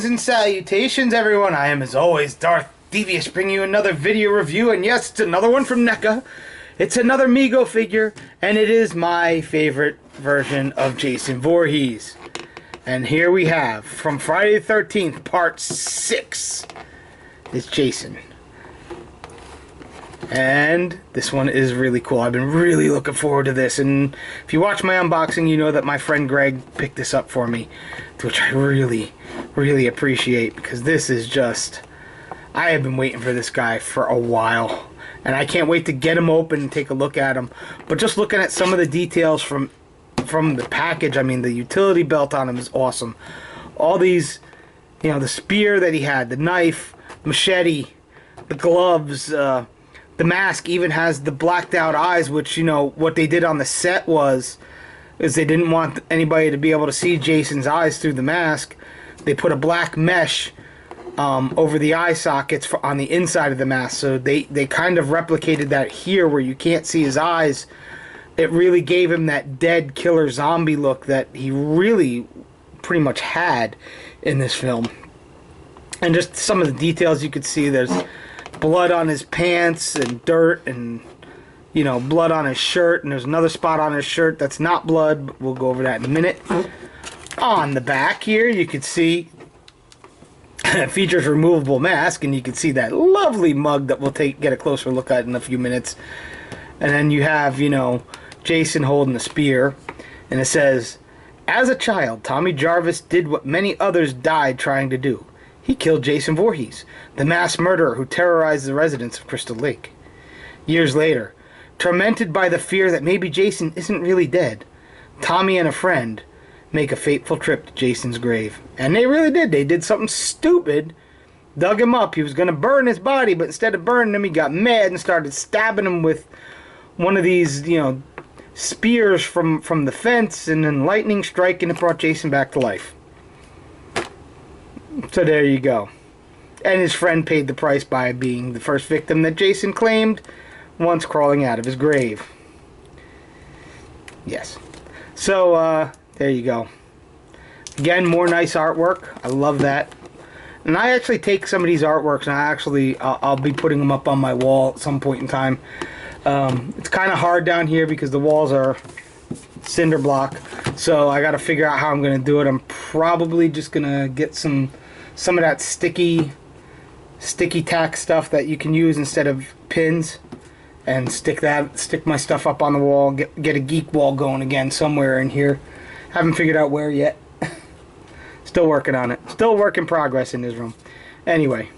Greetings and salutations, everyone. I am, as always, Darth Devious, bringing you another video review, and yes, it's another one from NECA. It's another Mego figure, and it is my favorite version of Jason Voorhees. And here we have, from Friday the 13th, Part 6, it's Jason. And this one is really cool. I've been really looking forward to this, and if you watch my unboxing, you know that my friend Greg picked this up for me, which I really appreciate, because this is just, I have been waiting for this guy for a while, and I can't wait to get him open and take a look at him. But just looking at some of the details from the package, I mean, the utility belt on him is awesome. All these, you know, the spear that he had, the knife, machete, the gloves, the mask even has the blacked out eyes, which, you know, what they did on the set is they didn't want anybody to be able to see Jason's eyes through the mask. They put a black mesh over the eye sockets on the inside of the mask, so they kind of replicated that here where you can't see his eyes. It really gave him that dead killer zombie look that he really pretty much had in this film. And just some of the details you could see, there's blood on his pants and dirt and, you know, blood on his shirt, and there's another spot on his shirt that's not blood, but we'll go over that in a minute. On the back here, you can see it features removable mask, and you can see that lovely mug that we'll get a closer look at in a few minutes. And then you have, you know, Jason holding a spear, and it says, "As a child, Tommy Jarvis did what many others died trying to do. He killed Jason Voorhees, the mass murderer who terrorized the residents of Crystal Lake. Years later, tormented by the fear that maybe Jason isn't really dead, Tommy and a friend make a fateful trip to Jason's grave." And they really did. They did something stupid, dug him up. He was going to burn his body, but instead of burning him, he got mad and started stabbing him with one of these, you know, spears from the fence, and then lightning strike, and it brought Jason back to life. So there you go. And his friend paid the price by being the first victim that Jason claimed once crawling out of his grave. Yes. So, there you go. Again, more nice artwork. I love that. And I actually take some of these artworks, and I'll be putting them up on my wall at some point in time. It's kind of hard down here because the walls are cinder block, so I got to figure out how I'm going to do it. I'm probably just going to get some of that sticky tack stuff that you can use instead of pins, and stick my stuff up on the wall, get a geek wall going again somewhere in here. Haven't figured out where yet. Still working on it. Still work in progress in this room. Anyway,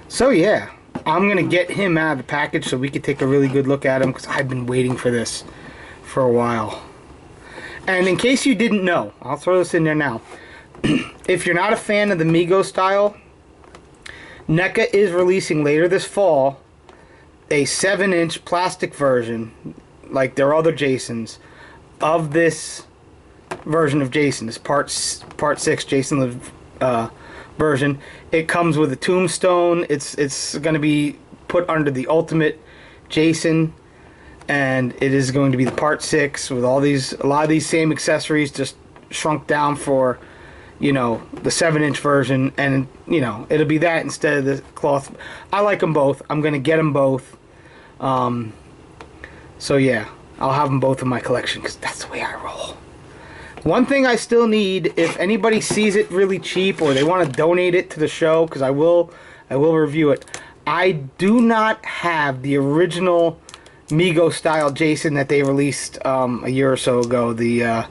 so yeah, I'm gonna get him out of the package so we can take a really good look at him, because I've been waiting for this for a while. And in case you didn't know, I'll throw this in there now. If you're not a fan of the Mego style, NECA is releasing later this fall a 7-inch plastic version, like their other Jasons, of this version of Jason, this part 6 Jason Lives version. It comes with a tombstone. It's going to be put under the Ultimate Jason, and it is going to be the part 6 with a lot of these same accessories, just shrunk down for, you know, the 7-inch version. And, you know, it'll be that instead of the cloth. I like them both. I'm going to get them both. So yeah, I'll have them both in my collection, because that's the way I roll. One thing I still need, if anybody sees it really cheap or they want to donate it to the show, because I will review it. I do not have the original Mego style Jason that they released a year or so ago, the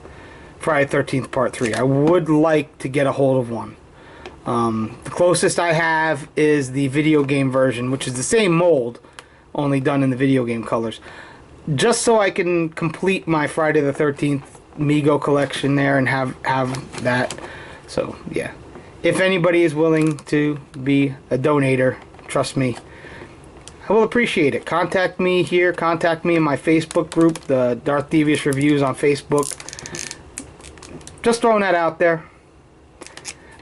Friday the 13th Part 3. I would like to get a hold of one. The closest I have is the video game version, which is the same mold, only done in the video game colors. Just so I can complete my Friday the 13th Mego collection there and have that. So yeah, if anybody is willing to be a donator, trust me, I will appreciate it. Contact me here, contact me in my Facebook group, the Darth Devious Reviews on Facebook. Just throwing that out there.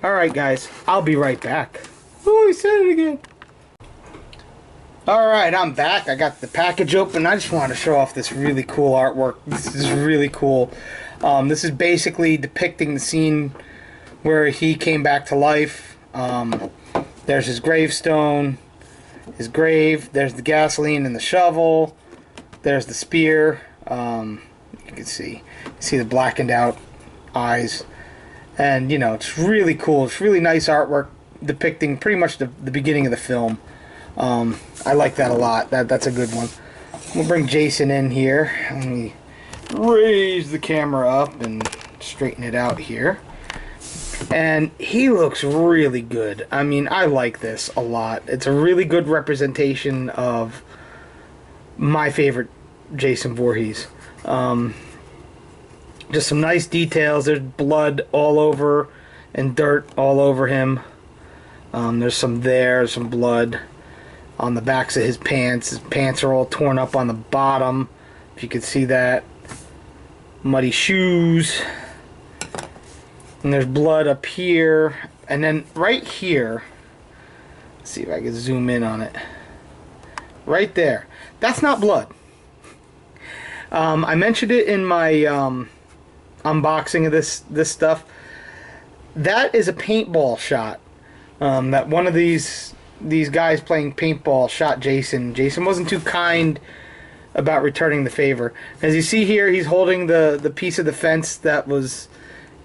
Alright guys, I'll be right back. Oh, I said it again. Alright, I'm back. I got the package open. I just wanted to show off this really cool artwork. This is really cool. This is basically depicting the scene where he came back to life. There's his gravestone, his grave. There's the gasoline and the shovel. There's the spear. You can see the blackened out eyes. And, you know, it's really cool. It's really nice artwork depicting pretty much the beginning of the film. I like that a lot. That's a good one. We'll bring Jason in here. Let me raise the camera up and straighten it out here. And he looks really good. I mean, I like this a lot. It's a really good representation of my favorite Jason Voorhees. Just some nice details. There's blood all over and dirt all over him. There's some blood on the backs of his pants. His pants are all torn up on the bottom, if you could see that. Muddy shoes. And there's blood up here. And then right here, let's see if I can zoom in on it. Right there. That's not blood. I mentioned it in my unboxing of this stuff. That is a paintball shot. That one of these guys playing paintball shot Jason. Jason wasn't too kind about returning the favor. As you see here, he's holding the piece of the fence that was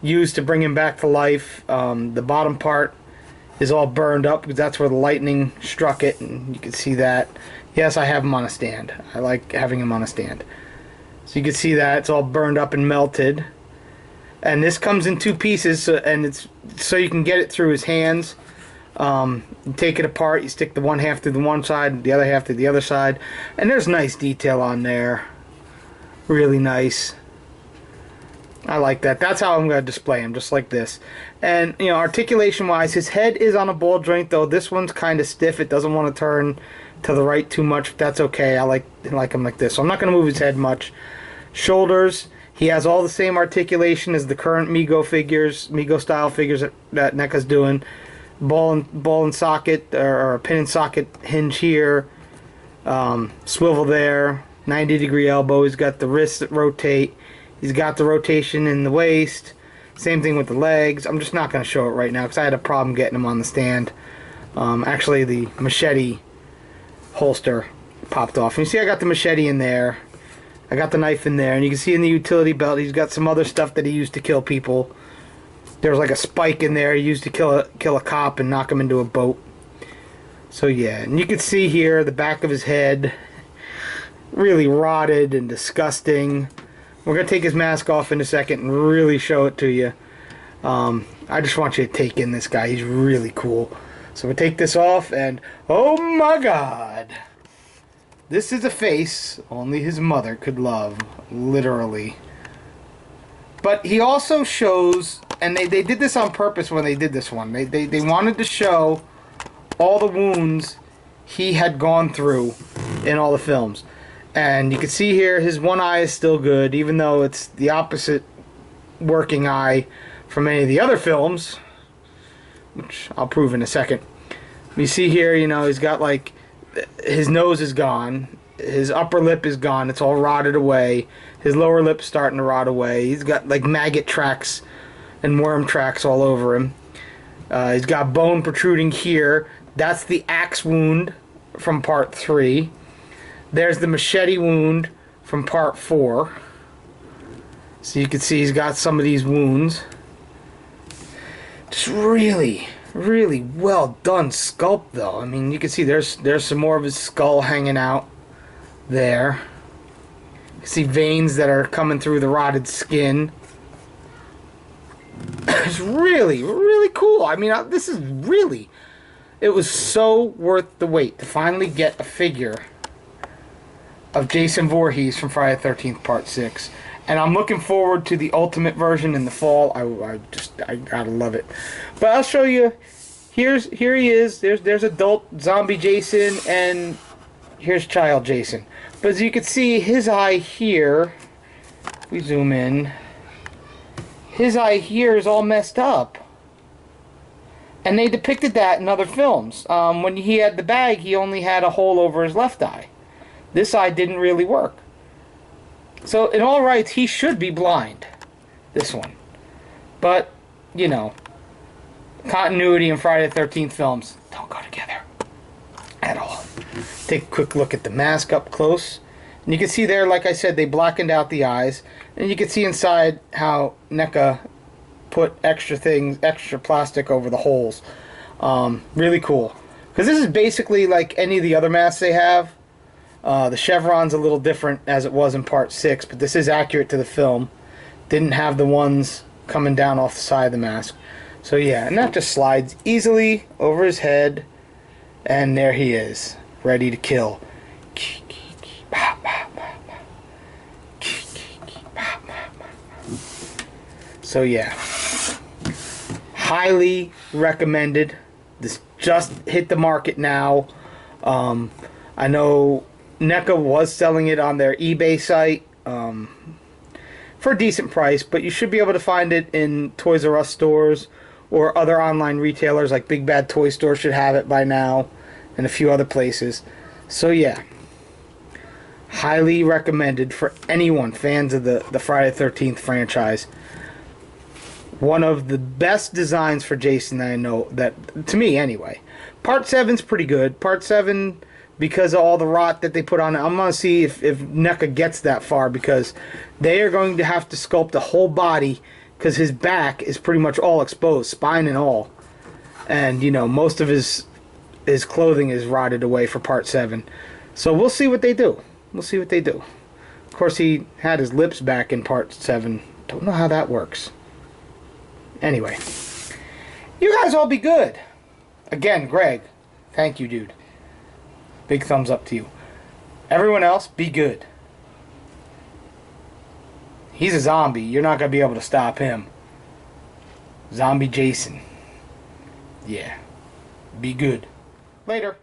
used to bring him back to life. The bottom part is all burned up because that's where the lightning struck it, and you can see that. Yes, I have him on a stand. I like having him on a stand. So you can see that it's all burned up and melted. And this comes in two pieces, and it's so you can get it through his hands. You take it apart, you stick the one half through the one side, the other half through the other side, and there's nice detail on there. Really nice. I like that. That's how I'm going to display him, just like this. And, you know, articulation wise, his head is on a ball joint, though this one's kind of stiff. It doesn't want to turn to the right too much. That's okay. I like him like this, so I'm not going to move his head much. Shoulders, he has all the same articulation as the current Mego figures, Mego style figures that NECA's doing. Ball and socket, or a pin and socket hinge here. Swivel there. 90-degree elbow. He's got the wrists that rotate. He's got the rotation in the waist. Same thing with the legs. I'm just not going to show it right now because I had a problem getting him on the stand. Actually, the machete holster popped off. And you see I got the machete in there. I got the knife in there. And you can see in the utility belt he's got some other stuff that he used to kill people. There's like a spike in there he used to kill a cop and knock him into a boat. So yeah, and you can see here the back of his head, really rotted and disgusting. We're going to take his mask off in a second and really show it to you. I just want you to take in this guy. He's really cool. So we'll take this off and, oh my God. This is a face only his mother could love, literally. But he also shows, and they did this on purpose when they did this one. They wanted to show all the wounds he had gone through in all the films. And you can see here his one eye is still good, even though it's the opposite working eye from any of the other films, which I'll prove in a second. You see here, you know, he's got like, his nose is gone, his upper lip is gone, it's all rotted away, his lower lip's starting to rot away, he's got like maggot tracks and worm tracks all over him. He's got bone protruding here. That's the axe wound from part 3. There's the machete wound from part 4. So you can see he's got some of these wounds. Just really, really well done sculpt though. I mean, you can see there's some more of his skull hanging out there. You see veins that are coming through the rotted skin. It's really, really cool. I mean, this is really... It was so worth the wait to finally get a figure of Jason Voorhees from Friday the 13th Part 6. And I'm looking forward to the ultimate version in the fall. I gotta love it. But I'll show you. Here he is. There's adult zombie Jason, and here's child Jason. But as you can see, his eye here, if we zoom in, his eye here is all messed up. And they depicted that in other films. When he had the bag, he only had a hole over his left eye. This eye didn't really work. So, in all rights, he should be blind. This one. But, you know, continuity in Friday the 13th films don't go together at all. Take a quick look at the mask up close. And you can see there, like I said, they blackened out the eyes. And you can see inside how NECA put extra things, extra plastic over the holes. Really cool. Because this is basically like any of the other masks they have. The chevron's a little different as it was in part 6, but this is accurate to the film. Didn't have the ones coming down off the side of the mask. So yeah, and that just slides easily over his head. And there he is, ready to kill. So yeah, highly recommended. This just hit the market now. I know NECA was selling it on their eBay site for a decent price, but you should be able to find it in Toys R Us stores or other online retailers like Big Bad Toy Store should have it by now, and a few other places. So yeah, highly recommended for anyone fans of the Friday the 13th franchise. One of the best designs for Jason that I know, that to me anyway. Part 7's pretty good. Part 7, because of all the rot that they put on it, I'm going to see if NECA gets that far, because they are going to have to sculpt a whole body, because his back is pretty much all exposed, spine and all. And, you know, most of his clothing is rotted away for Part 7. So we'll see what they do. We'll see what they do. Of course, he had his lips back in Part 7. Don't know how that works. Anyway, you guys all be good. Again, Greg, thank you, dude. Big thumbs up to you. Everyone else, be good. He's a zombie. You're not going to be able to stop him. Zombie Jason. Yeah. Be good. Later.